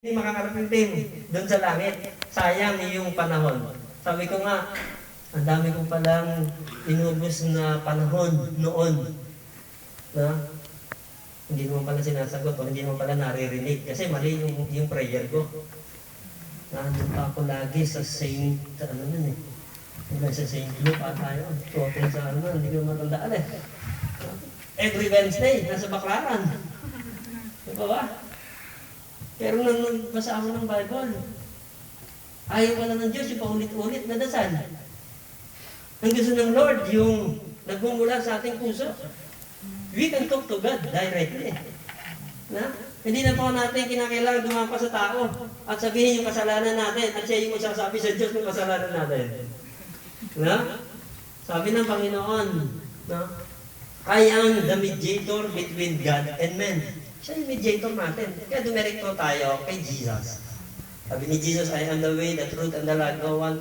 Hindi makakarating din doon sa langit. Sayang yung panahon. Sabi ko nga, ang dami ko palang inubos na panahon noon. Na? Hindi mo pala sinasagot o hindi mo pala naririnig. Kasi mali yung prayer ko. Nandun pa ako lagi sa Saint, ano nun eh. Sa Saint Luke tayo. Total sa ano, hindi ko matandaan eh. Every Wednesday, nasa Baclaran. Diba ba? Pero nung nagbasa ako ng Bible, ayaw pala ng Diyos yung paulit-ulit na dasal. Ang gusto ng Lord, yung nagmumula sa ating puso. We can talk to God directly. Na? Hindi na po natin kinakailangan dumapa sa tao at sabihin yung kasalanan natin at siya yung magsasabi sa Diyos ng kasalanan natin. Na? Sabi ng Panginoon, na? I am the mediator between God and man. Siya yung mediator natin. Kaya dumirekto tayo kay Jesus. Sabi ni Jesus, I am the way, the truth, and the life. No one